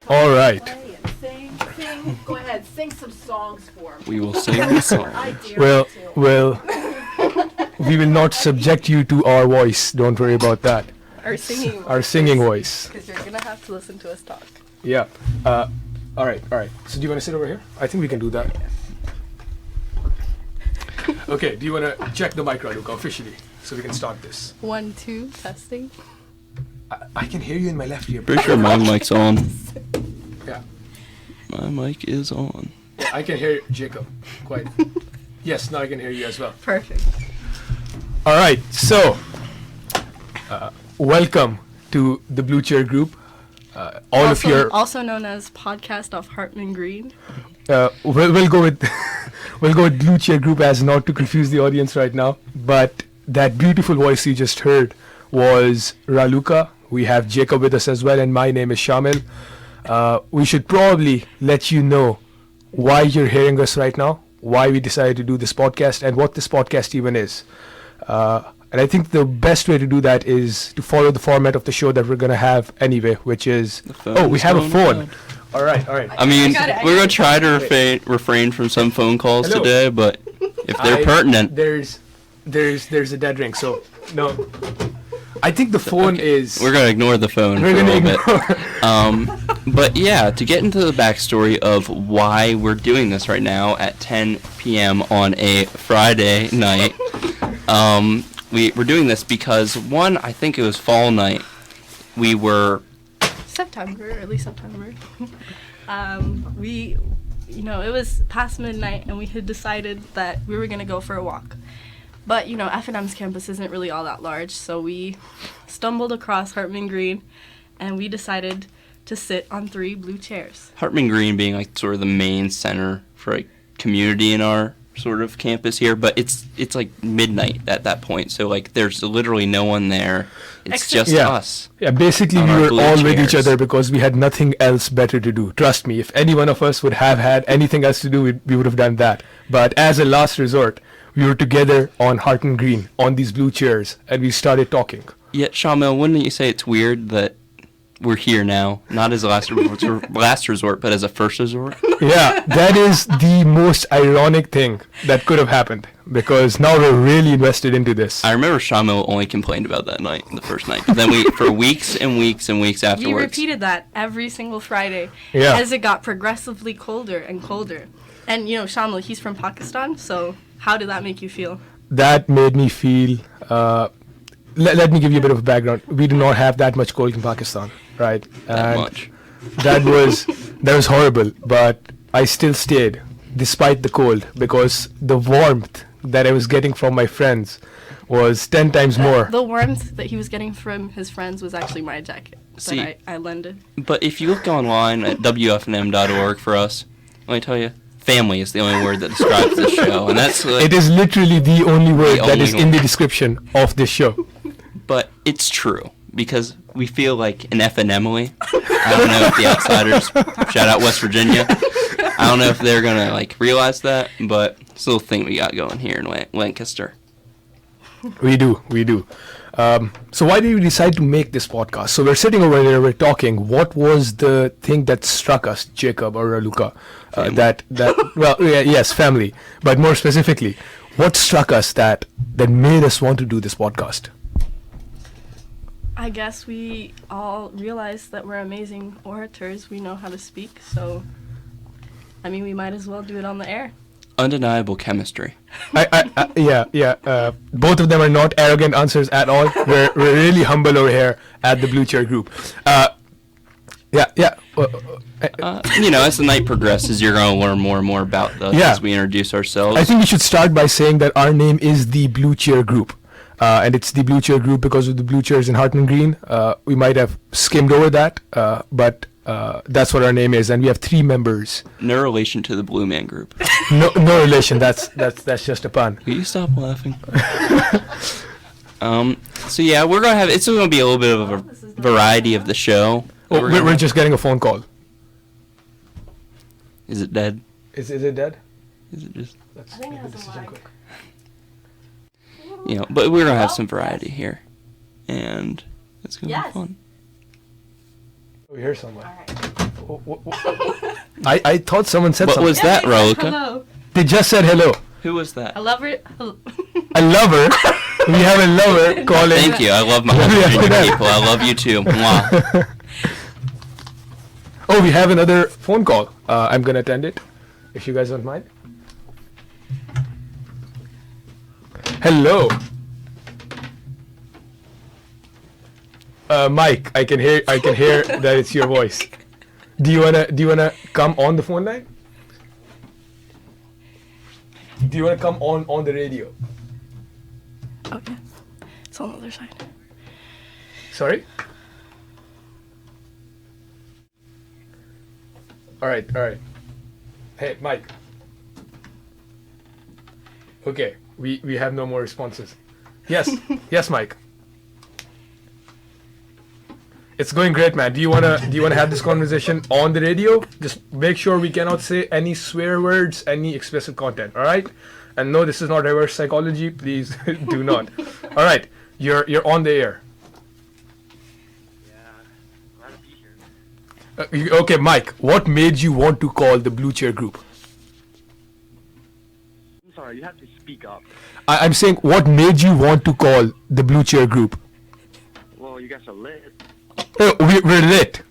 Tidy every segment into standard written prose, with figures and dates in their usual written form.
All right. Sing. Go ahead, sing some songs for me. We will sing the song. I dare Well, you to. well, we will not subject you to our voice. Don't worry about that. Our singing voice. Because you're gonna have to listen to us talk. Yeah. All right. So do you want to sit over here? I think we can do that. Okay. Do you want to check the mic, Raluka, officially, so we can start this? 1, 2, testing. I can hear you in my left ear. Pretty sure my mic's on. Yeah. My mic is on. Yeah, I can hear Jacob. Quite. Yes. Now I can hear you as well. Perfect. All right. So, welcome to the Blue Chair Group. Also known as Podcast of Hartman Green. We'll go with we'll go with Blue Chair Group as not to confuse the audience right now. But that beautiful voice you just heard was Raluka. We have Jacob with us as well, and my name is Shamil. We should probably let you know why you're hearing us right now, why we decided to do this podcast, and what this podcast even is. And I think the best way to do that is to follow the format of the show that we're going to have anyway, which is... Oh, we have a phone. All right. I mean, we're going to try to refrain from some phone calls today, but if they're pertinent... There's a dead ring, so no. I think the phone is... We're going to ignore the phone for a little bit. But yeah, to get into the backstory of why we're doing this right now at 10 p.m. on a Friday night... We're doing this because, one, I think it was fall night. We were... early September. It was past midnight, and we had decided that we were going to go for a walk. But, F&M's campus isn't really all that large, so we stumbled across Hartman Green, and we decided to sit on 3 blue chairs. Hartman Green being, like, sort of the main center for, like, community in our sort of campus here, but it's like midnight at that point, so like there's literally no one there. It's just us. Yeah, basically we were all with each other because we had nothing else better to do. Trust me, if any one of us would have had anything else to do, we would have done that. But as a last resort, we were together on Hartman Green on these blue chairs, and we started talking. Yeah, Shamil, wouldn't you say it's weird that we're here now, not as a last resort, but as a first resort? Yeah, that is the most ironic thing that could have happened, because now we're really invested into this. I remember Shamil only complained about that night, the first night. But then for weeks and weeks and weeks afterwards. You repeated that every single Friday as it got progressively colder and colder. And, Shamil, he's from Pakistan, so how did that make you feel? That made me feel... Let me give you a bit of a background. We do not have that much cold in Pakistan, right? That much. That was horrible, but I still stayed despite the cold because the warmth that I was getting from my friends was 10 times more. The warmth that he was getting from his friends was actually my jacket that I lended. But if you look online at WFNM.org for us, let me tell you, family is the only word that describes this show, and that's it is literally the only word that is in the description of this show. But it's true, because we feel like an F&Mily. I don't know if the outsiders, shout out West Virginia, I don't know if they're going to realize that, but it's a little thing we got going here in Lancaster. We do. So why did we decide to make this podcast? So we're sitting over there, we're talking. What was the thing that struck us, Jacob or Raluka? Yes, family. But more specifically, what struck us that made us want to do this podcast? I guess we all realized that we're amazing orators. We know how to speak, so, we might as well do it on the air. Undeniable chemistry. Both of them are not arrogant answers at all. We're really humble over here at the Blue Chair Group. As the night progresses, you're going to learn more and more about us as we introduce ourselves. I think we should start by saying that our name is the Blue Chair Group. And it's the Blue Chair Group because of the blue chairs in Hartman Green. We might have skimmed over that, but that's what our name is, and we have 3 members. No relation to the Blue Man Group. No relation. That's just a pun. Will you stop laughing? We're gonna have. It's going to be a little bit of a variety of the show. We're just getting a phone call. Is it dead? Is it dead? Is it just? Let's make a decision quick. But we're going to have some variety here. And it's going to be fun. We hear someone. All right. I thought someone said What something. was that, Raluca? Hello. They just said hello. Who was that? A lover. A lover. We have a lover calling. Thank you. I love my WFNM. Virginia people. I love you too. Mwah. Oh, we have another phone call. I'm gonna attend it, if you guys don't mind. Hello. Mike, I can hear that it's your voice. Do you wanna come on the phone line? Do you wanna come on the radio? Okay. It's on the other side. Sorry? All right. Hey, Mike. Okay, we have no more responses. Yes, yes, Mike. It's going great, man. Do you wanna have this conversation on the radio? Just make sure we cannot say any swear words, any explicit content. All right? And no, this is not reverse psychology. Please do not. All right, you're on the air. Okay, Mike. What made you want to call the Blue Chair Group? I'm sorry, you have to speak up. I'm saying, what made you want to call the Blue Chair Group? Well, you guys are lit. We're lit.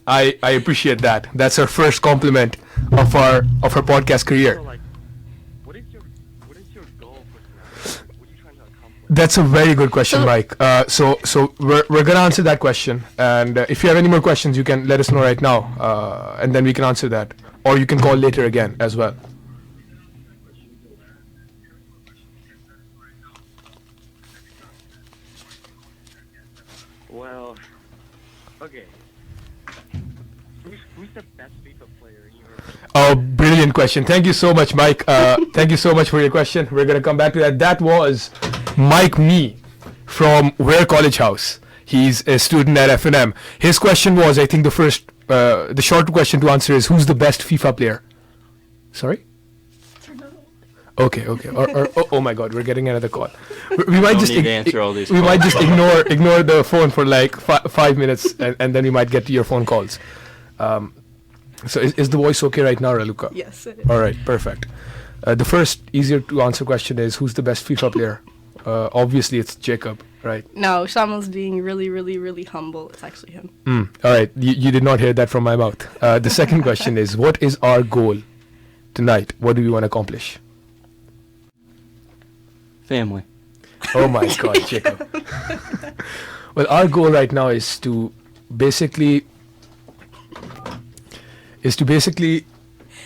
I appreciate that. That's our first compliment of our podcast career. So, like, what is your goal for tonight? What are you trying to accomplish? That's a very good question, So- Mike. So we're gonna answer that question, and if you have any more questions, you can let us know right now, and then we can answer that, or you can call later again as well. Well, okay. Who's the best FIFA player in your Oh, brilliant question. Thank you so much, Mike. Thank you so much for your question. We're going to come back to that. That was Mike Me from Ware College House. He's a student at F&M. His question was, I think the short question to answer is, who's the best FIFA player? Sorry? Okay. Oh my God, we're getting another call. We might Don't just need to answer all these we might calls. just ignore the phone for like 5 minutes, and then we might get to your phone calls. So is the voice okay right now, Raluca? Yes, it is. All right, perfect. The first easier to answer question is, who's the best FIFA player? Obviously, it's Jacob, right? No, Shamal's being really, really, really humble. It's actually him. All right, you did not hear that from my mouth. The second question is, what is our goal tonight? What do we want to accomplish? Family. Oh my God, Jacob. Well, our goal right now is to basically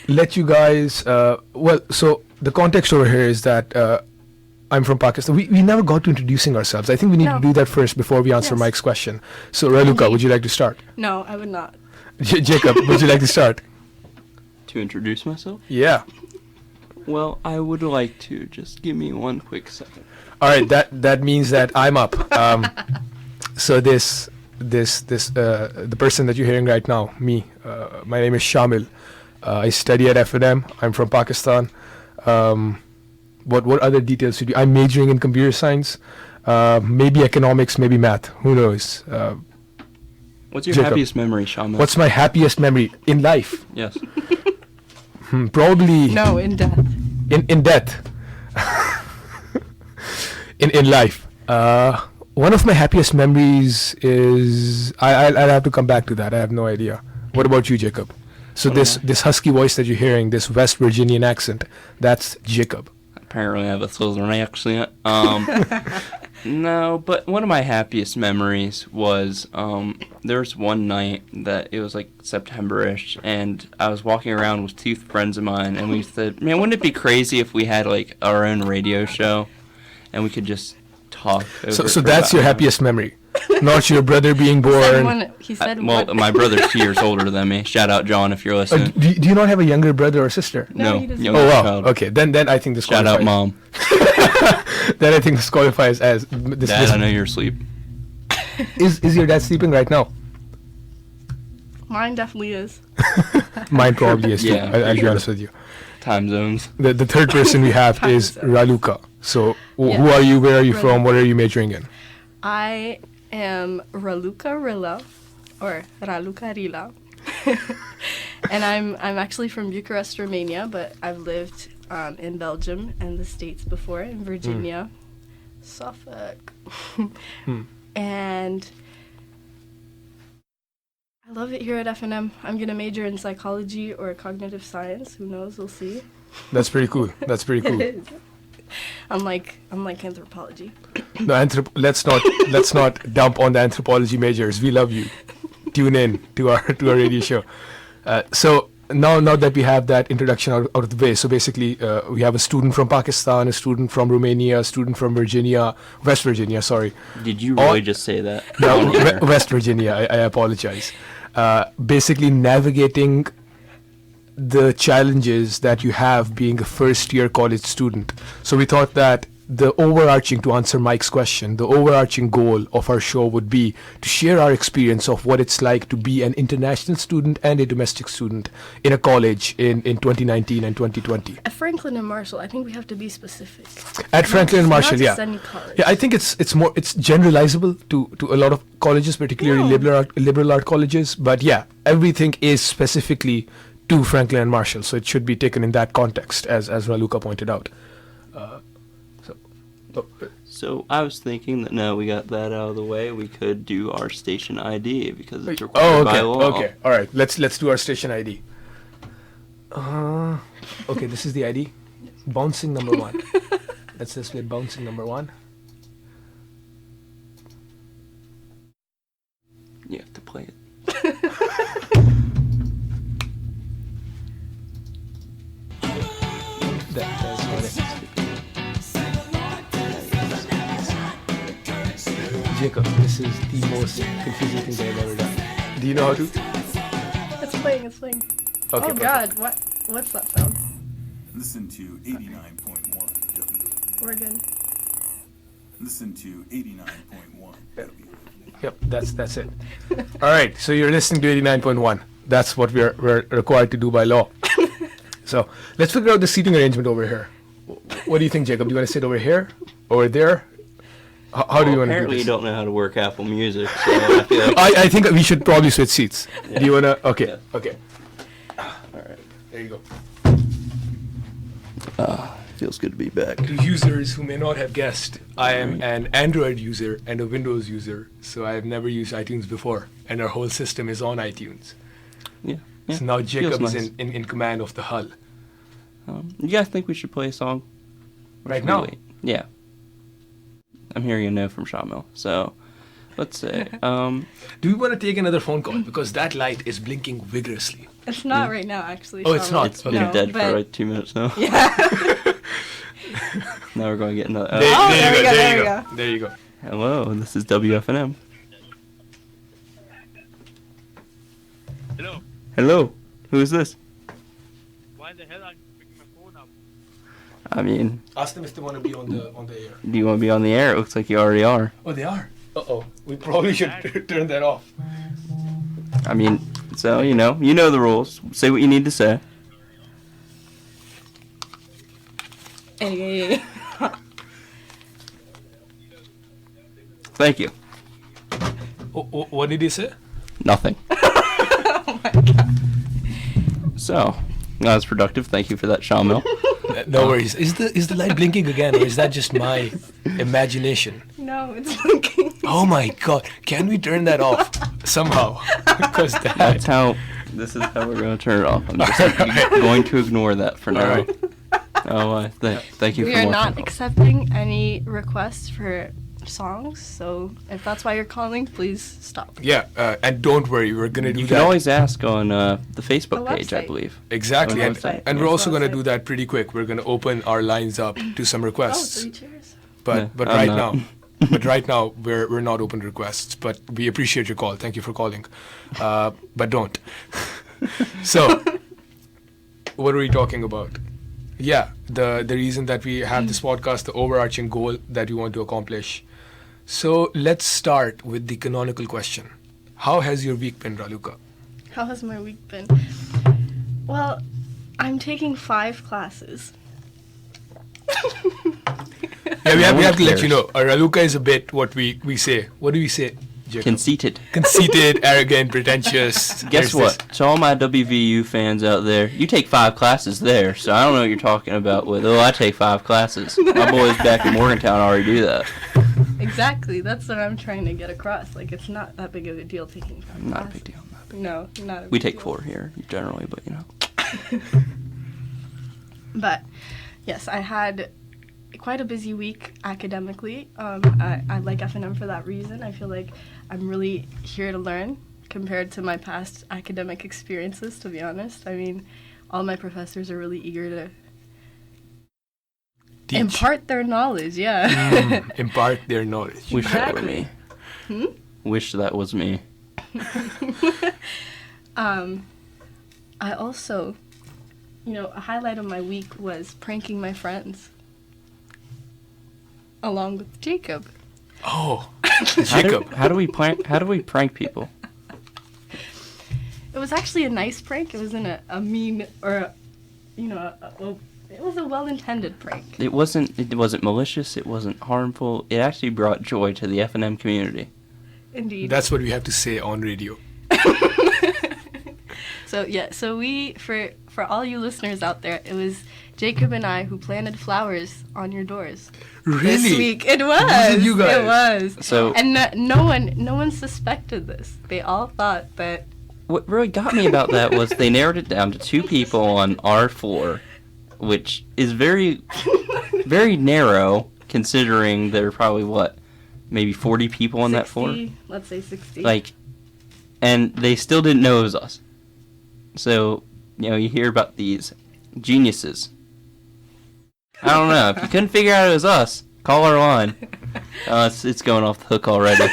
let you guys. So the context over here is that I'm from Pakistan. We never got to introducing ourselves. I think we need to No. do that first before we answer Yes. Mike's question. So Raluca, would you like to start? No, I would not. Jacob, would you like to start? To introduce myself? Yeah. Well, I would like to. Just give me one quick second. All right. That means that I'm up. So the person that you're hearing right now, me. My name is Shamil. I study at F&M. I'm from Pakistan. What other details should you? I'm majoring in computer science. Maybe economics, maybe math. Who knows? What's your Jacob. happiest memory, Shaman? What's my happiest memory in life? Yes. Probably No, in death. in death. in life. One of my happiest memories is I'll have to come back to that. I have no idea. What about you, Jacob? So this husky voice that you're hearing, this West Virginian accent, that's Jacob. Apparently I have a Southern accent. No, but one of my happiest memories was there was one night that it was like September-ish, and I was walking around with two friends of mine, and we said, man, wouldn't it be crazy if we had like our own radio show and we could just talk over So it for that's about your an hour? happiest memory, not your brother being born. He said Well, one. my brother's 2 years older than me. Shout out, John, if you're listening. Do you not have a younger brother or sister? No, he doesn't. younger Oh wow. child. Okay, then I think this Shout out, qualifies. Mom. Then I think this qualifies as this. Dad, I know you're asleep. Is your dad sleeping right now? Mine definitely is. Mine probably is too. Yeah, I'll for be sure. honest with you. Time zones. The third person we have Time is zone. Raluca. So who Yeah. are you? Where are you from? Raluca. What are you majoring in? I am Raluca Rilla, or Raluca Rila. And I'm actually from Bucharest, Romania, but I've lived in Belgium and the States before, in Virginia, Suffolk. And I love it here at F&M. I'm going to major in psychology or cognitive science. Who knows? We'll see. That's pretty cool. That's pretty cool. It is. Unlike anthropology. No, let's not dump on the anthropology majors. We love you. Tune in to our radio show. So now that we have that introduction out of the way, so basically we have a student from Pakistan, a student from Romania, a student from West Virginia. Sorry. Did you really just say that? No, West Virginia. I apologize. Basically navigating the challenges that you have being a first-year college student. So we thought that to answer Mike's question, the overarching goal of our show would be to share our experience of what it's like to be an international student and a domestic student in a college in 2019 and 2020. At Franklin and Marshall, I think we have to be specific. At Franklin and Marshall, not yeah. just any college. Yeah, I think it's generalizable to a lot of colleges, particularly liberal art colleges. But yeah, everything is specifically to Franklin and Marshall, so it should be taken in that context, as Raluca pointed out. So I was thinking that now we got that out of the way, we could do our station ID because it's required by law. Okay, all right. Let's do our station ID. Okay, this is the ID. Bouncing number 1. Let's just with bouncing number 1. You have to play it. That's not it. Jacob, this is the most confusing thing that I've ever done. Do you know how to? It's playing. Okay, Oh perfect. God, what's that sound? Listen to 89.1 W. Oregon. Listen to 89.1 W. Yep, that's it. All right, so you're listening to 89.1. That's what we're required to do by law. So let's figure out the seating arrangement over here. What do you think, Jacob? Do you want to sit over here, over there? How do you want to do Apparently this? you don't know how to work Apple Music, so I feel like... I think we should probably switch seats. Do you want to? Okay, Yeah. okay. Alright. There you go. Feels good to be back. To users who may not have guessed, I am an Android user and a Windows user, so I have never used iTunes before, and our whole system is on iTunes. Yeah. So now Jacob Feels is nice. in command of the hull. You guys think we should play a song? Or Right should we now? wait? Yeah. I'm hearing a no from Shamil, so let's say. Do we want to take another phone call? Because that light is blinking vigorously. It's not right now, actually. Oh, it's Charlotte. not? It's been Okay. dead but- for like 2 minutes now. Yeah. Now we're going to get another. There, Oh, there you there go, we there you go, go. There you go. Hello, this is WFNM. Hello. Hello, who is this? Why the hell are you picking my phone up? I mean, Ask them if they want to be on the air. do you want to be on the air? It looks like you already are. Oh, they are. Uh-oh. We probably should turn that off. I mean, so you know the rules. Say what you need to say. Hey. Thank you. What did he say? Nothing. Oh my God. So, that was productive. Thank you for that, Shamil. No worries. Is the light blinking again, or is that just my imagination? No, it's blinking. Oh my God! Can we turn that off somehow? Because That's how. This is how we're going to turn it off. I'm just going to ignore that for now. Alright. Oh, thank you We for are watching. not accepting any requests for songs, so if that's why you're calling, please stop. Yeah, and don't worry, we're gonna do You that. can always ask on the Facebook The page, I website. believe. Exactly, On and, the website. and we're Yes, also gonna website. do that pretty quick. We're gonna open our lines up to some Oh, requests. 3 cheers. But Yeah, but I'm right not. now, but right now we're not open to requests. But we appreciate your call. Thank you for calling. But don't. So, what are we talking about? Yeah, the reason that we have this podcast, the overarching goal that we want to accomplish. So let's start with the canonical question. How has your week been, Raluca? How has my week been? Well, I'm taking 5 classes. Yeah, we have to let cares. you know. Raluca is a bit what we say. What do we say? Jacob? Conceited. Arrogant, pretentious. Guess There's what? To all my WVU fans out there, you take 5 classes there, so I don't know what you're talking about with, oh, I take 5 classes. My boys back in Morgantown already do that. Exactly. That's what I'm trying to get across. Like, it's not that big of a deal taking 5 Not a classes. big deal. No, not a big We take deal. 4 here, generally, but you know. But, yes, I had quite a busy week academically. I like F&M for that reason. I feel like I'm really here to learn compared to my past academic experiences, to be honest. I mean, all my professors are really eager to Teach. impart their knowledge, yeah. Impart their knowledge. Wish that were Exactly. me. Wish that was me. I also, a highlight of my week was pranking my friends. Along with Jacob. Oh, Jacob. How do we prank people? It was actually a nice prank. It wasn't a mean or, it was a well-intended prank. It wasn't malicious, it wasn't harmful. It actually brought joy to the F&M community. Indeed. That's what we have to say on radio. So we, for all you listeners out there, it was Jacob and I who planted flowers on your doors. Really? This week. It was. wasn't you guys? It was. So And no one suspected this. They all thought that. what really got me about that was they narrowed it down to 2 people on our floor, which is very, very narrow considering there are probably maybe 40 people on that floor. Let's say 60. And they still didn't know it was us. So, you hear about these geniuses. I don't know. If you couldn't figure out it was us, call our line. It's going off the hook already.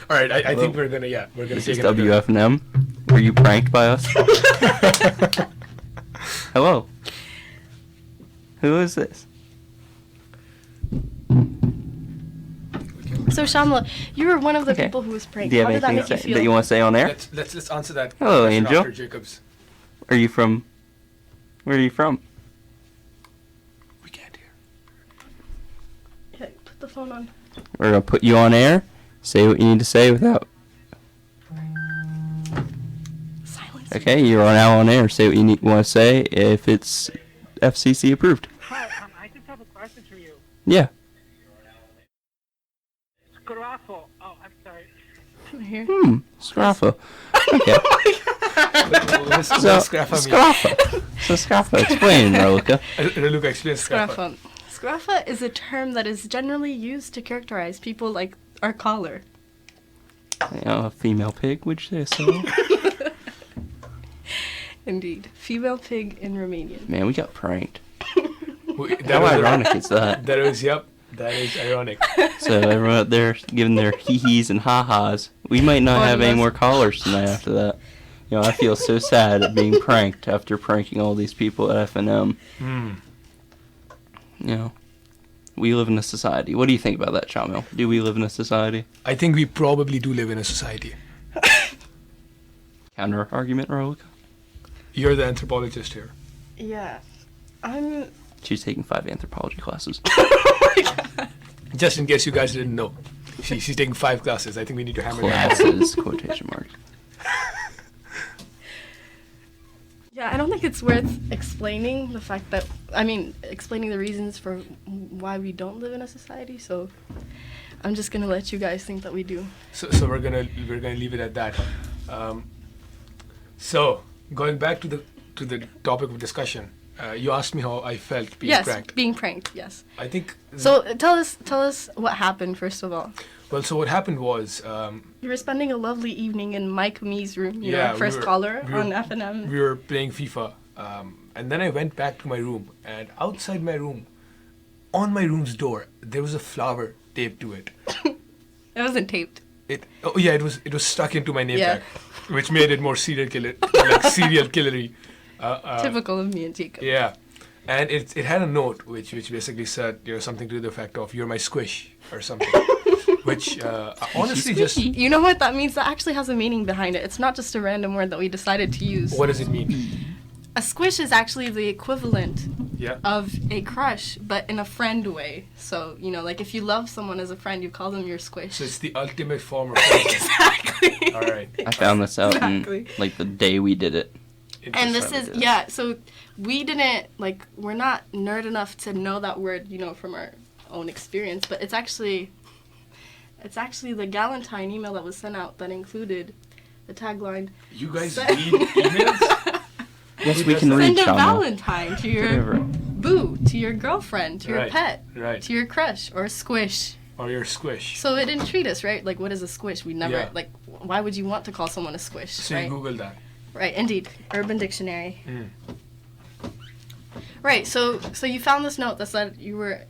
All right, I think we're gonna This take is another- WFNM. Were you pranked by us? Hello. Who is this? So Shamla, you were one of the Okay. people who was pranked. Do you have How did that anything make you feel? that you want to say on air? Let's answer that. Hello, question Angel. After Jacob's. Are you from? Where are you from? We can't hear. Okay, put the phone on. We're gonna put you on air. Say what you need to say without. Silence. Okay, you're now on air. Say what you want to say if it's FCC approved. Hi, I just have a question for you. Yeah. Scaraffle. Oh, I'm sorry. I'm here. Scraffa. Okay. So, Scraffa mean? Scraffa. So Scraffa, explain, Raluca. Raluca, explain Scraffa. Scraffa. Scraffa is a term that is generally used to characterize people like our caller. A female pig, would you say so? Indeed. Female pig in Romanian. Man, we got pranked. That How was ironic is that? That is, yep. That is ironic. So everyone out there giving their hee-hees and ha-has. We might not have any more callers tonight after that. I feel so sad at being pranked after pranking all these people at F&M. We live in a society. What do you think about that, Chamil? Do we live in a society? I think we probably do live in a society. Counter argument, Raluca? You're the anthropologist here. Yeah. I'm... She's taking 5 anthropology classes. Just in case you guys didn't know. She's taking 5 classes. I think we need to hammer that. Classes, quotation marks. Yeah, I don't think it's worth explaining the fact that... explaining the reasons for why we don't live in a society, so... I'm just gonna let you guys think that we do. So we're gonna leave it at that. So going back to the topic of discussion, you asked me how I felt being pranked. Yes, being pranked, yes. I think. So tell us what happened, first of all. Well, so what happened was. You were spending a lovely evening in Mike Mee's room, Yeah, first we were- caller we were- on F&M. We were playing FIFA, and then I went back to my room, and outside my room, on my room's door, there was a flower taped to it. It wasn't taped. It was stuck into my name Yeah. tag, which made it more serial killery. Typical of me and Jacob. Yeah, and it had a note which basically said something to the effect of "You're my squish" or something, which honestly just You know what that means? That actually has a meaning behind it. It's not just a random word that we decided to use. what does it mean? a squish is actually the equivalent Yeah. of a crush, but in a friend way. So, you know, like if you love someone as a friend, you call them your squish. So it's the ultimate form of friendship. Exactly. All right. I found this out Exactly. in like the day we did it. And this Interesting. is, yeah, so we didn't, like, we're not nerd enough to know that word, you know, from our own experience, but it's actually the Galentine email that was sent out that included the tagline. You guys Send- read emails? Yes, we can Send read, Send a Shama. Valentine to your Whatever. boo, to your girlfriend, to your Right, pet, right. to your crush, or squish. Or your squish. So it didn't treat us, right? Like, what is a squish? We never, Yeah. like, why would you want to call someone a squish, So right? you Google that. Right, indeed. Urban Dictionary. Mm. Right, so you found this note that said you were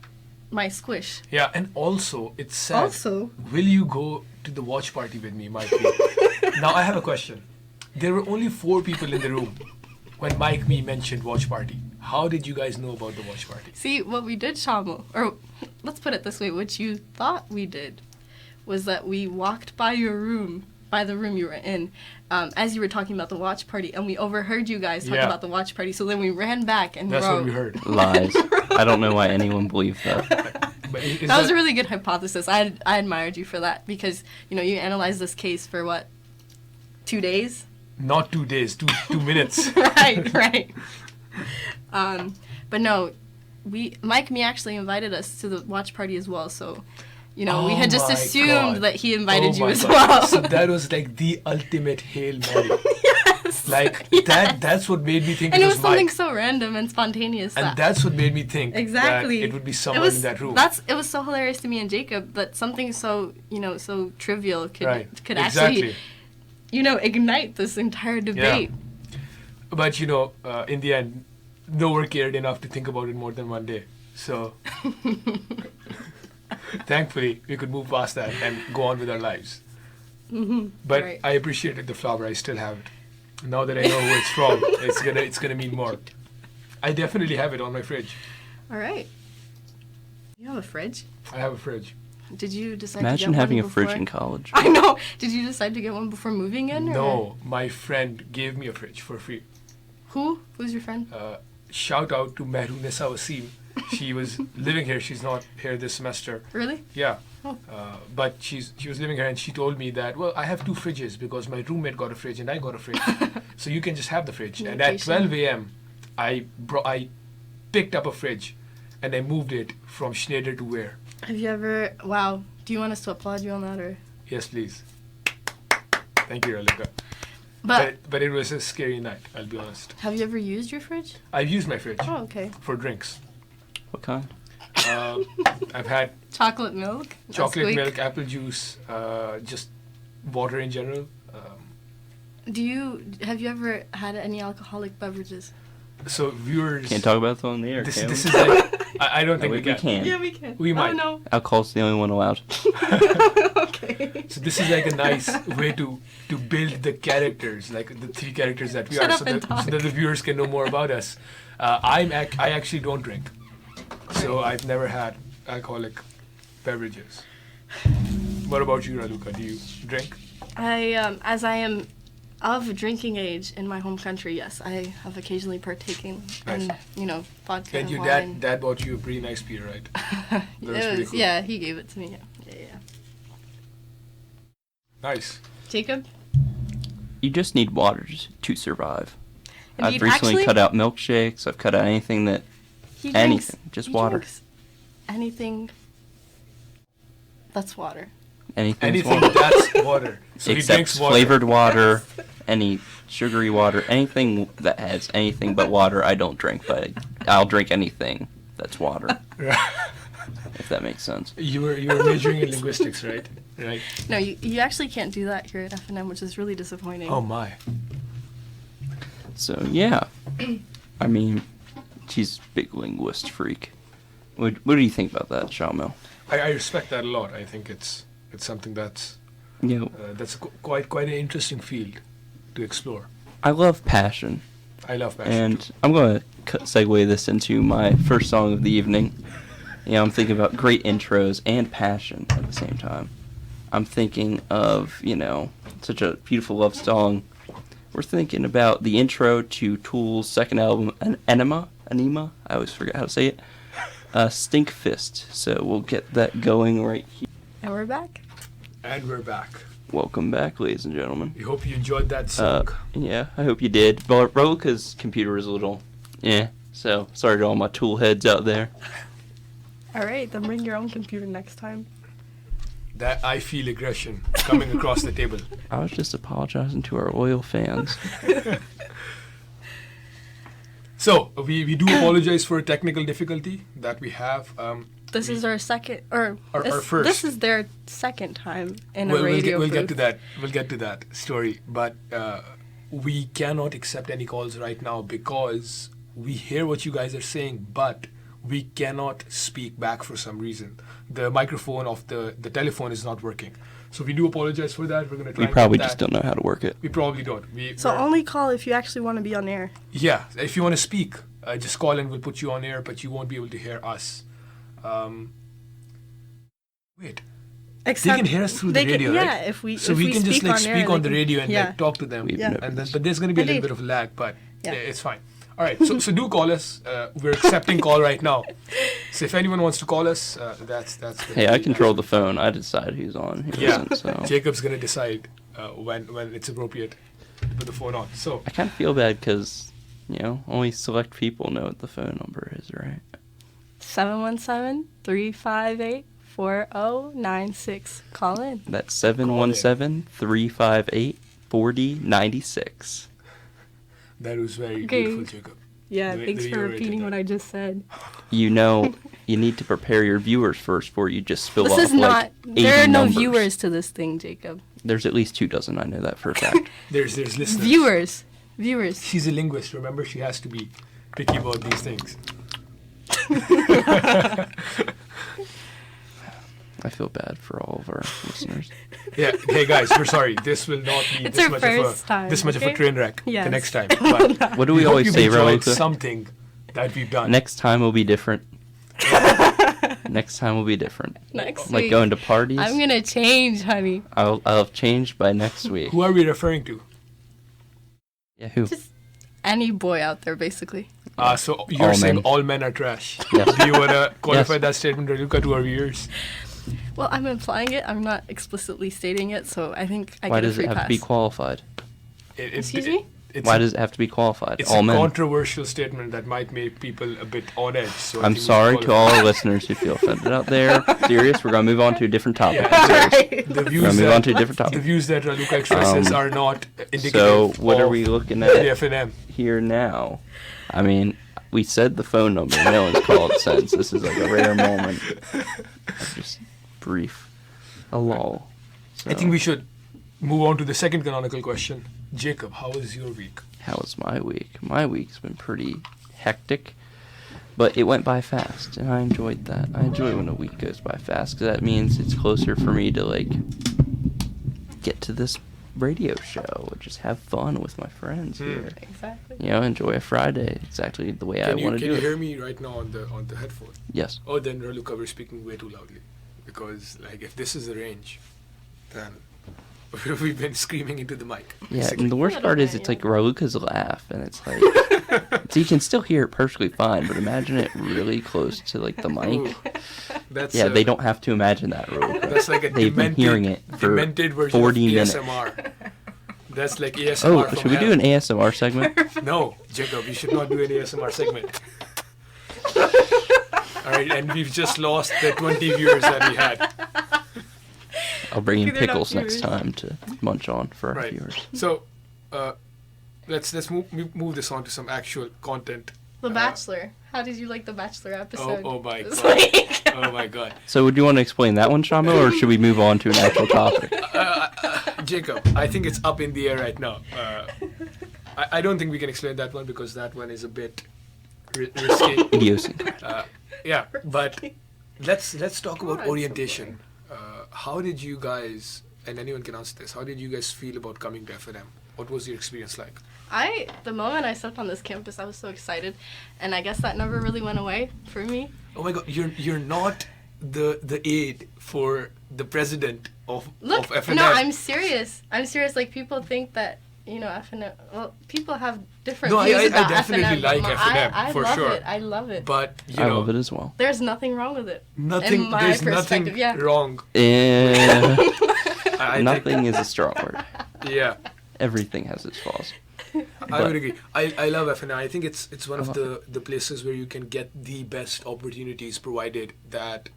my squish. Yeah, and also it said, Also, will you go to the watch party with me, Mike? Now I have a question. There were only 4 people in the room when Mike Me mentioned watch party. How did you guys know about the watch party? see what we did, Shamu, or let's put it this way: what you thought we did was that we walked by your room, by the room you were in, as you were talking about the watch party, and we overheard you guys talk Yeah. about the watch party. So then we ran back and That's wrote. what we heard. Lies. I don't know why anyone believed that. But is That was a really good hypothesis. I admired you for that because you know you analyzed this case for what, 2 days? not 2 days, 2 minutes. right. But no, Mike Me actually invited us to the watch party as well. So, you know, we Oh had just my assumed God. that he invited Oh you my as God. well. So that was like the ultimate Hail Mary. yes. Like Yes. that's what made me think And it it was was something Mike. so random and spontaneous. And that that's what made me think exactly that it would be It someone was- in that room. It was so hilarious to me and Jacob that something so so trivial could Right. could Exactly. actually ignite this entire debate. But in the end, no one cared enough to think about it more than one day. So thankfully, we could move past that and go on with our lives. But Right. I appreciated the flower. I still have it. Now that I know who it's from, it's gonna mean more. I definitely have it on my fridge. All right. You have a fridge? I have a fridge. Did you decide Imagine to get having one a fridge before- in college. I know. Did you decide to get one before moving in? Or? No, my friend gave me a fridge for free. Who? Who's your friend? Shout out to Mehrunisa Wasim. She was living here. She's not here this semester. Really? Yeah. Oh. But she was living here and she told me that, well, I have 2 fridges because my roommate got a fridge and I got a fridge. So you can just have the fridge. And at Communication. 12 a.m., I picked up a fridge and I moved it from Schneider to where? Have you ever? Wow. Do you want us to applaud you on that, or? Yes, please. Thank you, Ralika. But But it was a scary night, I'll be honest. have you ever used your fridge? I've used my fridge Oh, okay. for drinks. What kind? I've had Chocolate milk. chocolate Nesquik? milk, apple juice, just water in general. Have you ever had any alcoholic beverages? So viewers, Can't talk about this on the air, this can this we? is like, I don't No, think we, we can. can. Yeah, we can. We might. Oh no. Alcohol's the only one allowed. Okay. So this is like a nice way to build the characters, like the 3 characters that we Shut are, up so and that, talk. so that the viewers can know more about us. I actually don't drink, so I've never had alcoholic beverages. What about you, Raluca? Do you drink? As I am of drinking age in my home country, yes, I have occasionally partaken Nice. in, vodka And and your wine. dad bought you a pretty nice beer, right? That was pretty cool. Yeah, he gave it to me. Yeah. Nice. Jacob? You just need water to survive. I've Indeed. recently Actually, cut out milkshakes. I've cut out anything that he anything, drinks- just he water. drinks anything that's water. anything's Anything water. that's water. So he Except drinks water. flavored water, any sugary water, anything that has anything but water, I don't drink. But I'll drink anything that's water, if that makes sense. You were majoring in linguistics, right? Right. No, you actually can't do that here at F&M, which is really disappointing. Oh my. So yeah, I mean, she's a big linguist freak. What do you think about that, Shamil? I respect that a lot. I think it's something that's that's quite an interesting field to explore. I love passion. I love passion. And I'm going to segue this into my first song of the evening. I'm thinking about great intros and passion at the same time. I'm thinking of, such a beautiful love song we're thinking about the intro to Tool's second album, Anima, I always forget how to say it, Stink Fist. So we'll get that going right here. And we're back. And we're back. Welcome back, ladies and gentlemen. We hope you enjoyed that song. Yeah, I hope you did. But Rolica's computer is a little, so sorry to all my Tool heads out there. All right, then bring your own computer next time. That I feel aggression coming across the table. I was just apologizing to our loyal fans. So, we do apologize for a technical difficulty that we have. This is our second, or Our first. This is their second time in a We'll radio get booth. to that. We'll get to that story. But we cannot accept any calls right now because we hear what you guys are saying, but we cannot speak back for some reason. The microphone of the telephone is not working. So we do apologize for that. We're going to try We and probably get just that. don't know how to work it. We probably don't. So we're- only call if you actually want to be on air. Yeah, if you want to speak, just call and we'll put you on air, but you won't be able to hear us. Wait, Except they can hear us through the they can- radio, yeah, right? if we So if we we can just speak like on air, speak they on the can- radio and yeah. like talk to them. We've Yeah. never And then, just- but there's going to be a little Indeed. bit of lag, but Yeah. it's fine. All right, so do call us. We're accepting call right now. So if anyone wants to call us, that's gonna Hey, I be- control the phone. I decide who's on, who Yeah, isn't. So Jacob's gonna decide when it's appropriate to put the phone on. So I kind of feel bad because, only select people know what the phone number is, right? 717-358-4096. Call in. That's 717-358-4096. that was very Okay. beautiful, Jacob. Yeah, The- thanks the for reiterated repeating that. what I just said. You need to prepare your viewers first before you just spill This off is not. like 80 There are no numbers. viewers to this thing, Jacob. There's at least 2 dozen. I know that for a fact. There's listeners. Viewers. She's a linguist. Remember, she has to be picky about these things. I feel bad for all of our listeners. Yeah. Hey guys, we're sorry. This will not be It's this our much first of a time, this much of a okay? train wreck Yes. the next time. But What do we hope always you've say, enjoyed Raluca? something that we've done. Next time will be different. Next time will be different. Next Like week. going to parties. I'm gonna change, honey. I'll have changed by next week. Who are we referring to? Yeah, who? Just any boy out there, basically. So you're All saying men. all men are trash. Yes. Do you want to qualify Yes. that statement, Raluca, to our viewers? Well, I'm implying it. I'm not explicitly stating it, so I think I Why get a does free it have pass. to be qualified? Excuse me? It's Why a, does it have to be qualified? it's All a men. controversial statement that might make people a bit on edge. So I I'm think we should sorry to qualify. all our listeners who feel offended out there. Serious, we're gonna move on to a different topic. Yeah, Serious. The We're views gonna move that, on to a different the topic. views that Raluca expresses are not indicative So what are of we looking the at F&M. here now? I mean, we said the phone number. No one's called since. This is like a rare moment. Just brief. A lull. I think we should move on to the second canonical question. Jacob, how was your week? How was my week? My week's been pretty hectic, but it went by fast, and I enjoyed that. I enjoy when a week goes by fast, because that means it's closer for me to, like, get to this radio show and just have fun with my friends here. Exactly. Enjoy a Friday exactly the way I Can want to you do hear it. me right now on the headphone? Yes. Oh, then Raluca, we're speaking way too loudly. Because, like, if this is the range, then we've been screaming into the mic. Yeah, basically. and the worst part is it's like Raluca's laugh, and it's like, so you can still hear it perfectly fine, but imagine it really close to, like, the mic. Ooh, that's Yeah, they don't have to imagine that, Raluca. That's like a They've been hearing it for demented version 40 of minutes. ASMR. That's like ASMR Oh, from should we hell. do an ASMR segment? No, Jacob, you should not do an ASMR segment. All right, and we've just lost the 20 viewers that we had. I'll bring in They're not pickles next viewers. time to munch on for our Right. viewers. So, let's move this on to some actual content. The Bachelor. How did you like the Bachelor episode? Oh my This God. week? Oh my God, So would you want to explain that one, Shamo, or should we move on to an actual topic? Jacob, I think it's up in the air right now. I don't think we can explain that one because that one is a bit risky. Idiosyncratic. Yeah, but let's talk about God, orientation. How did you guys, and anyone can answer this, how did you guys feel about coming to F&M? What was your experience like? The moment I stepped on this campus, I was so excited, and I guess that never really went away for me. Oh my God, you're not the aide for the president of Look, F&M. no, I'm serious. I'm serious. Like, people think that you know, F&M. Well, people have different No, views I about definitely F&M. like but F&M, I for love sure. it. I love it. But you I know, love it as well. There's nothing wrong with it. nothing. In my There's perspective, nothing yeah. wrong. Eh, I think- nothing is a strong word. Yeah. Everything has its flaws. I But- would agree. I love F&I. I think it's one of the places where you can get the best opportunities, provided that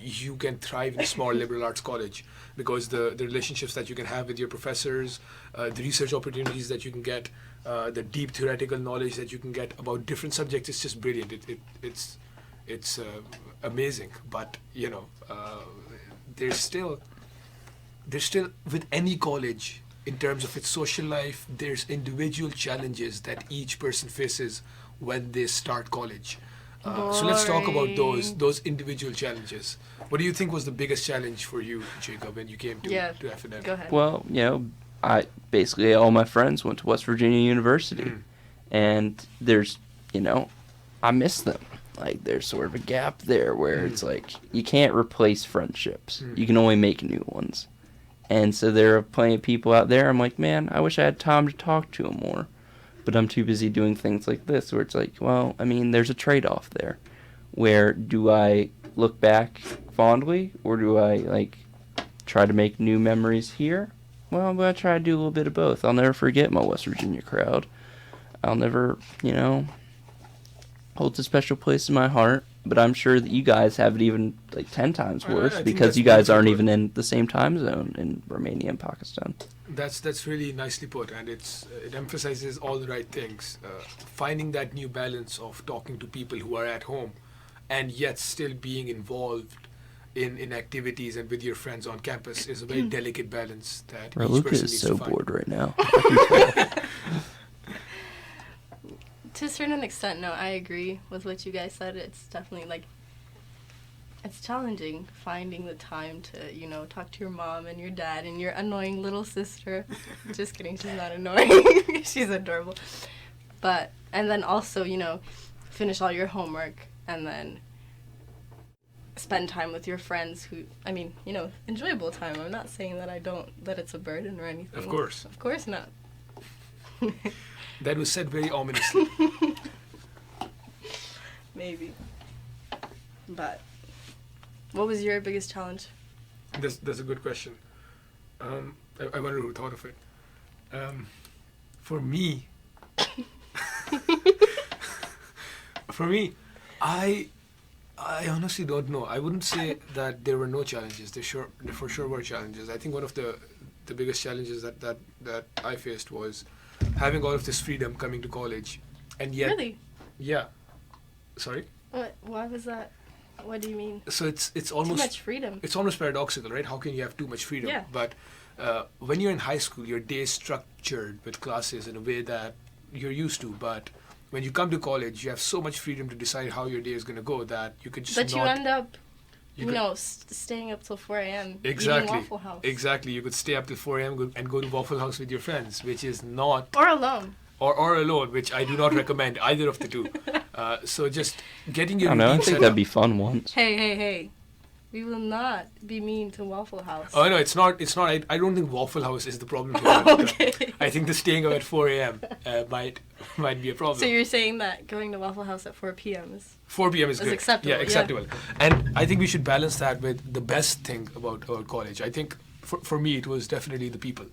you can thrive in a small liberal arts college, because the relationships that you can have with your professors, the research opportunities that you can get, the deep theoretical knowledge that you can get about different subjects, it's just brilliant. It's amazing. But you know, there's still with any college, in terms of its social life, there's individual challenges that each person faces when they start college. So let's talk about Boring. those individual challenges. What do you think was the biggest challenge for you, Jacob, when you came to Yeah. to F&M? Go ahead. Well, you know, I basically all my friends went to West Virginia University, and there's, you know, I miss them. Like there's sort of a gap there where it's like you can't replace friendships. You can only make new ones. And so there are plenty of people out there. I'm like, man, I wish I had time to talk to them more. But I'm too busy doing things like this, where it's like, well, I mean, there's a trade-off there. Where do I look back fondly, or do I, like, try to make new memories here? Well, I'm going to try to do a little bit of both. I'll never forget my West Virginia crowd. I'll never, you know, holds a special place in my heart. But I'm sure that you guys have it even, like, 10 times I worse, think because that's you guys aren't beautiful. even in the same time zone in Romania and Pakistan. That's really nicely put, and it emphasizes all the right things. Finding that new balance of talking to people who are at home, and yet still being involved in activities and with your friends on campus is a very delicate balance that each Raluca person is needs so to find. bored right now. To a certain extent, no, I agree with what you guys said. It's definitely like, it's challenging finding the time to, you know, talk to your mom and your dad and your annoying little sister. Just kidding, she's not annoying. She's adorable. But, and then also, you know, finish all your homework and then spend time with your friends who, I mean, you know, enjoyable time. I'm not saying that that it's a burden or anything. Of course. Of course not. That was said very ominously. Maybe. But what was your biggest challenge? That's a good question. I wonder who thought of it. For me, I honestly don't know. I wouldn't say that there were no challenges. There for sure were challenges. I think one of the biggest challenges that I faced was having all of this freedom coming to college, and yet, Really? yeah. Sorry. What? Why was that? What do you mean? So it's Too almost much freedom. it's almost paradoxical, right? How can you have too much freedom? Yeah. But when you're in high school, your day is structured with classes in a way that you're used to. But when you come to college, you have so much freedom to decide how your day is going to go that you could just But you end up, you you could- know, staying up till 4 a.m. Exactly. eating Waffle House. Exactly. You could stay up till 4 a.m. and go to Waffle House with your friends, which is not, Or alone. or alone, which I do not recommend either of the two. So just getting I your don't know. I routine think set that'd up. be fun once. Hey. We will not be mean to Waffle House. Oh no, it's not. It's not. I don't think Waffle House is the problem here. Okay. I think the staying up at 4 a.m. Might be a problem. So you're saying that going to Waffle House at 4 p.m. is 4 p.m. is It's good. acceptable, Yeah, yeah. acceptable. And I think we should balance that with the best thing about college. I think for me, it was definitely the people.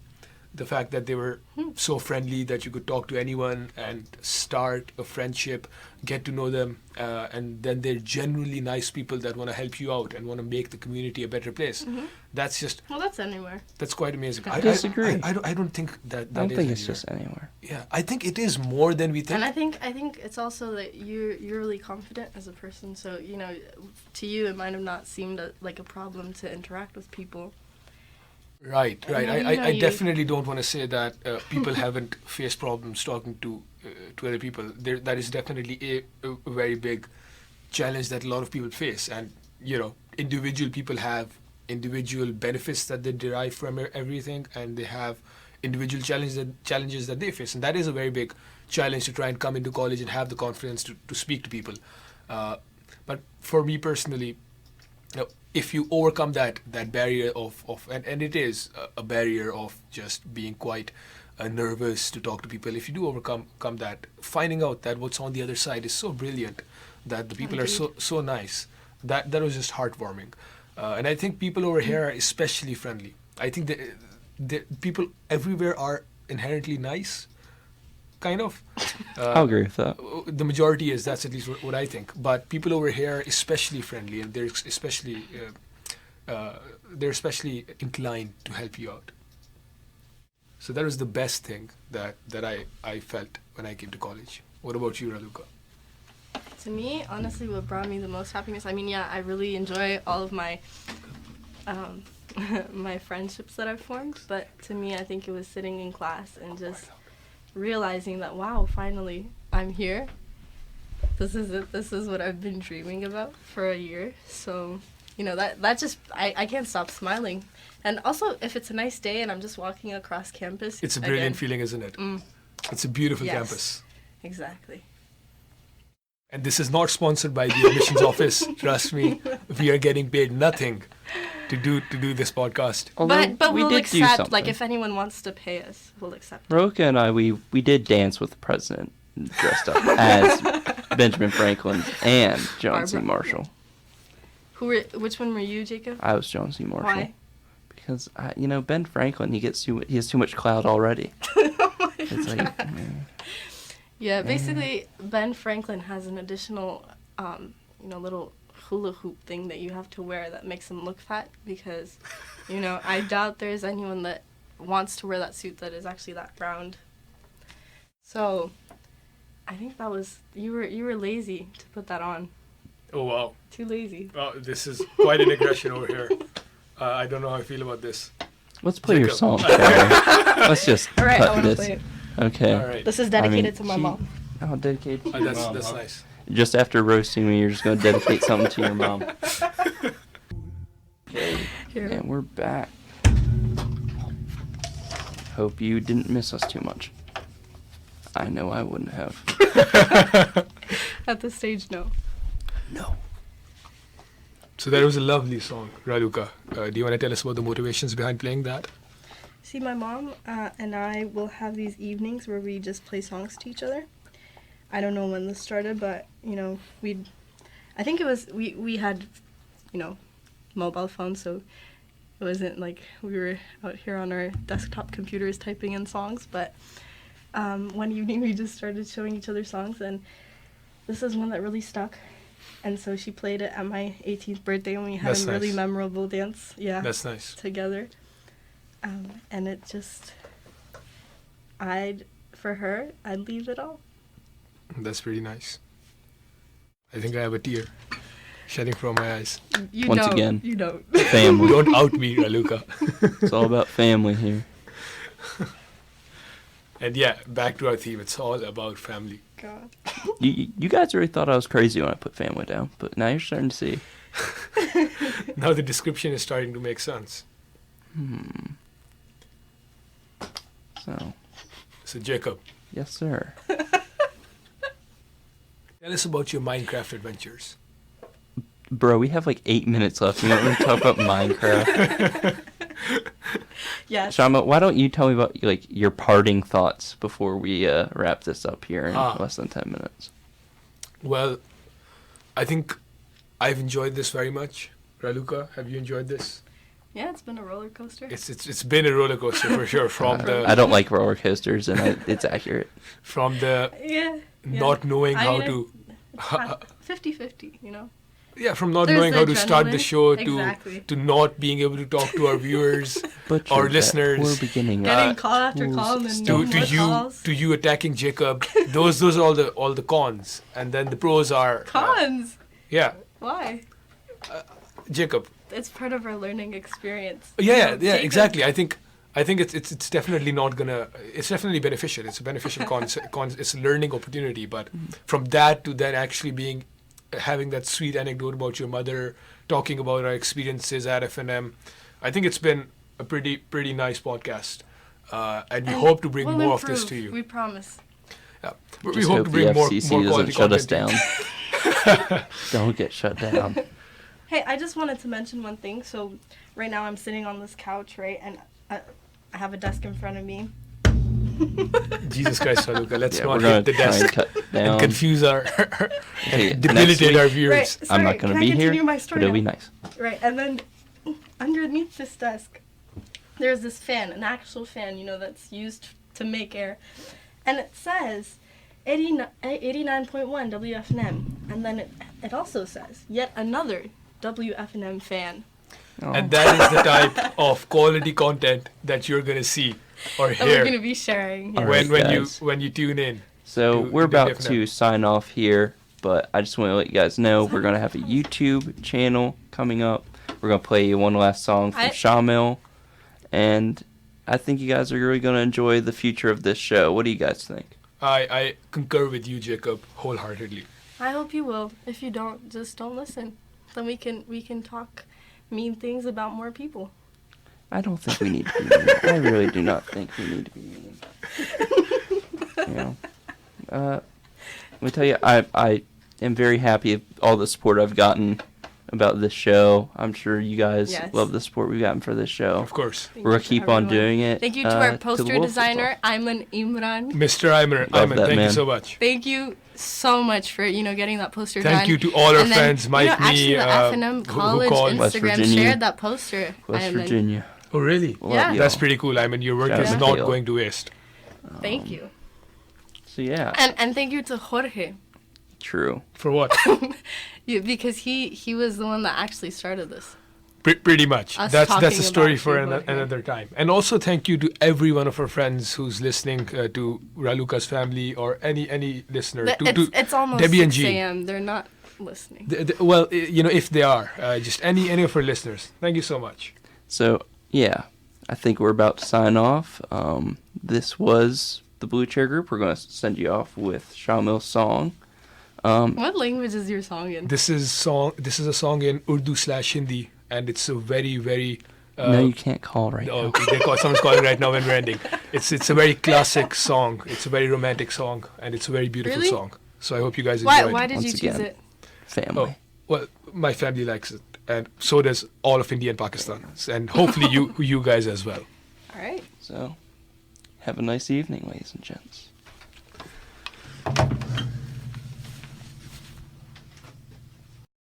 The fact that they were so friendly that you could talk to anyone and start a friendship, get to know them, and then they're genuinely nice people that want to help you out and want to make the community a better place. That's just, Well, that's anywhere. that's quite amazing. I disagree. I don't think that I don't is think it's anywhere. just anywhere. Yeah, I think it is more than we think. And I think it's also that you're really confident as a person. So, you know, to you it might have not seemed like a problem to interact with people. Right. And then, you know, I you- definitely don't want to say that people haven't faced problems talking to other people. That is definitely a very big challenge that a lot of people face. And, you know, individual people have individual benefits that they derive from everything, and they have individual challenges that they face. And that is a very big challenge to try and come into college and have the confidence to speak to people. But for me personally, you know, if you overcome that barrier of and it is a barrier of just being quite nervous to talk to people, if you do overcome that, finding out that what's on the other side is so brilliant, that the people are so nice, that was just heartwarming. And I think people over here are especially friendly. I think the people everywhere are inherently nice, kind of. I'll agree with that. The majority is, that's at least what I think. But people over here are especially friendly, and they're especially inclined to help you out. So that was the best thing that I felt when I came to college. What about you, Raluca? To me, honestly, what brought me the most happiness, I mean, yeah, I really enjoy all of my my friendships that I've formed, but to me, I think it was sitting in class and just realizing that, wow, finally, I'm here. This is it. This is what I've been dreaming about for a year. So, that just, I can't stop smiling. And also, if it's a nice day and I'm just walking across campus. It's a brilliant feeling, isn't it? It's a beautiful Yes. campus. Exactly. And this is not sponsored by the admissions office. Trust me, we are getting paid nothing to do this podcast. But we we'll did do accept, something. if anyone wants to pay us, we'll accept. Roka and I, we did dance with the president dressed up as Benjamin Franklin and John C. Barbara. Marshall. Which one were you, Jacob? I was John C. Marshall. Why? Because Ben Franklin, he has too much clout already. It's like, Yeah, basically, Ben Franklin has an additional, little hula hoop thing that you have to wear that makes him look fat because, I doubt there's anyone that wants to wear that suit that is actually that round. So, I think that was, you were lazy to put that on. Oh, wow. Too lazy. Well, this is quite an aggression over here. I don't know how I feel about this. let's play your Jacob. song, shall we? Let's just All right, I cut want to this. play it. Okay. All right. This is dedicated to my she- mom. Oh, dedicated to your mom, That's huh? nice. Just after roasting me, you're just going to dedicate something to your mom. Okay. Here. And we're back. Hope you didn't miss us too much. I know I wouldn't have. At this stage, no. No. So that was a lovely song, Raluca. Do you want to tell us about the motivations behind playing that? See, my mom and I will have these evenings where we just play songs to each other. I don't know when this started, but, I think it was, we had, mobile phones, so it wasn't like we were out here on our desktop computers typing in songs, but one evening we just started showing each other songs, and this is one that really stuck. And so she played it at my 18th birthday, and we had That's a really nice. memorable dance. Yeah. That's nice. Together. And it just, for her, I'd leave it all. That's pretty nice. I think I have a tear shedding from my eyes. You Once don't. again. You don't. Family. Don't out me, Raluca. It's all about family here. And yeah, back to our theme. It's all about family. God. You guys already thought I was crazy when I put family down, but now you're starting to see. Now the description is starting to make sense. So Jacob, Yes, sir. tell us about your Minecraft adventures. Bro, we have like 8 minutes left. You know, we're talking about Minecraft. Yes. Shama, why don't you tell me about your parting thoughts before we wrap this up here in less than 10 minutes? Well, I think I've enjoyed this very much. Raluca, have you enjoyed this? Yeah, it's been a roller coaster. It's been a roller coaster for sure. From I don't like roller coasters, and it's accurate. from the Yeah. not knowing how mean, to 50-50, from not There's knowing the how to start the adrenaline. show Exactly. to not being able to talk to our viewers But or listeners. Poor beginning. Getting call after schools call and then to- no to more you calls. to you attacking Jacob. Those are all the cons, and then the pros are Cons? yeah, Why? Jacob. It's part of our learning experience. Yeah, Jacob- exactly. I think it's definitely not gonna. It's definitely beneficial. It's a beneficial it's a learning opportunity. But from that to then actually having that sweet anecdote about your mother, talking about our experiences at F&M, I think it's been a pretty nice podcast. And we hope to bring we'll more of this improve, to you. We promise. Yeah. We Just hope hope to the bring more FCC quality doesn't shut us content down. Don't get shut down. Hey, I just wanted to mention one thing. So right now I'm sitting on this couch, right, and I have a desk in front of me. Jesus Christ, Raluca, let's Yeah, not we're gonna hit the try and desk cut and down. confuse our, Hey, next debilitate week- our viewers. Right, sorry, I'm not gonna can be I here, continue my but story it'll be now? nice. Right, and then underneath this desk, there's this fan, an actual fan, that's used to make air. And it says 89.1 WFNM. And then it also says yet another WFNM fan. Oh. And that is the type of quality content that you're going to see or That we're going to hear be sharing. All Yes. right. when you guys. when you tune in. So to we're about WFNM. to sign off here, but I just want to let you guys know we're gonna have a YouTube channel coming up. We're gonna play you one last song from Shamil, and I think you guys are really gonna enjoy the future of this show. What do you guys think? I concur with you, Jacob, wholeheartedly. I hope you will. If you don't, just don't listen. Then we can talk mean things about more people. I don't think we need to be mean. I really do not think we need to be mean. Let me tell you, I am very happy with all the support I've gotten about this show. I'm sure you guys Yes. love the support we've gotten for this show. Of course. Thank We're you gonna to keep on everyone. doing it. Thank you to our the poster Wolves as well. designer, Ayman Imran. Mr. Ayman, Love Ayman, that thank man. you so much. Thank you so much for getting that poster done. Thank you to all our And then, friends, Mike, actually, me, the F&M who College called. West Instagram Virginia. shared that poster. West Ayman. Virginia. Oh, really? Love Yeah. y'all. That's pretty cool, Ayman. Your work Shout is out not to y'all. going to waste. Thank you. So yeah, And thank you to Jorge. true. For what? Because he was the one that actually started this. Pretty much. Us That's talking a story about for you, Jorge. another time. And also thank you to every one of our friends who's listening to Raluca's family or any listener. It's almost Debbie and 6 Jean. a.m. They're not listening. Well, if they are, just any of our listeners. Thank you so much. So yeah, I think we're about to sign off. This was the Blue Chair Group. We're gonna send you off with Shamil's song. What language is your song in? This is a song in Urdu/Hindi, and it's a very, very. No, you can't call right Oh, now. someone's calling right now when we're ending. It's a very classic song. It's a very romantic song, and it's a very beautiful Really? song. So I hope you guys enjoy it. Why did you Once choose again. it? Family. Oh, well, my family likes it, and so does all of India and Pakistan, and hopefully you guys as well. All right. So have a nice evening, ladies and gents.